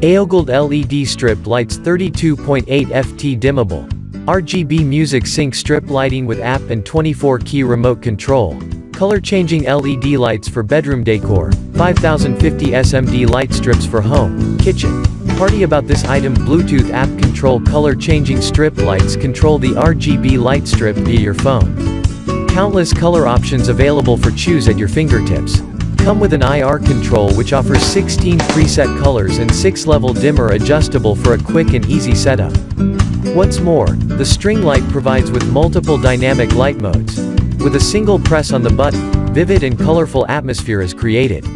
Aogled LED strip lights 32.8 ft dimmable. RGB music sync strip lighting with app and 24-key remote control. Color-changing LED lights for bedroom decor. 5050 SMD light strips for home, kitchen. Party about this item. Bluetooth app control. Color-changing strip lights control the RGB light strip via your phone. Countless color options available for choose at your fingertips. Come with an IR control which offers 16 preset colors and 6-level dimmer adjustable for a quick and easy setup. What's more, the string light provides with multiple dynamic light modes. With a single press on the button, vivid and colorful atmosphere is created.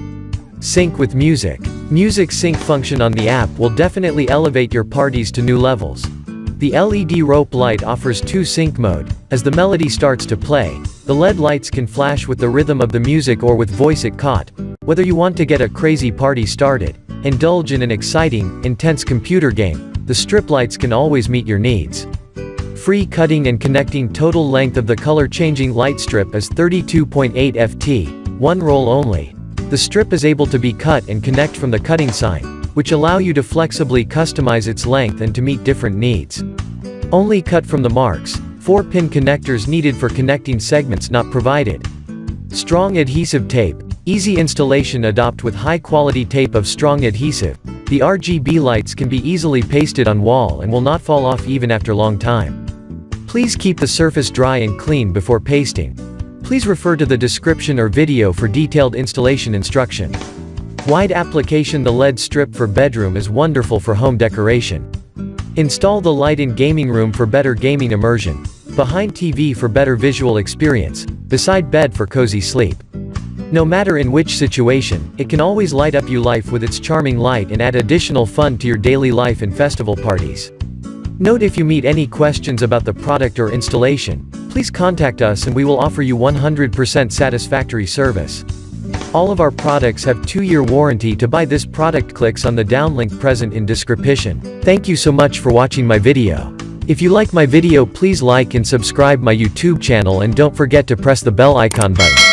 Sync with music. Music sync function on the app will definitely elevate your parties to new levels. The LED rope light offers 2 sync mode. As the melody starts to play, the LED lights can flash with the rhythm of the music or with voice it caught. Whether you want to get a crazy party started, indulge in an exciting, intense computer game, the strip lights can always meet your needs. Free cutting and connecting. Total length of the color-changing light strip is 32.8 ft, one roll only. The strip is able to be cut and connect from the cutting sign, which allow you to flexibly customize its length and to meet different needs. Only cut from the marks. 4-pin connectors needed for connecting segments not provided. Strong adhesive tape. Easy installation. Adopt with high-quality tape of strong adhesive. The RGB lights can be easily pasted on wall and will not fall off even after long time. Please keep the surface dry and clean before pasting. Please refer to the description or video for detailed installation instruction. Wide application. The LED strip for bedroom is wonderful for home decoration. Install the light in gaming room for better gaming immersion. Behind TV for better visual experience. Beside bed for cozy sleep. No matter in which situation, it can always light up your life with its charming light and add additional fun to your daily life and festival parties. Note: if you meet any questions about the product or installation, please contact us and we will offer you 100% satisfactory service. All of our products have 2-year warranty. To buy this product, clicks on the down link present in description. Thank you so much for watching my video. If you like my video, please like and subscribe my YouTube channel and don't forget to press the bell icon button.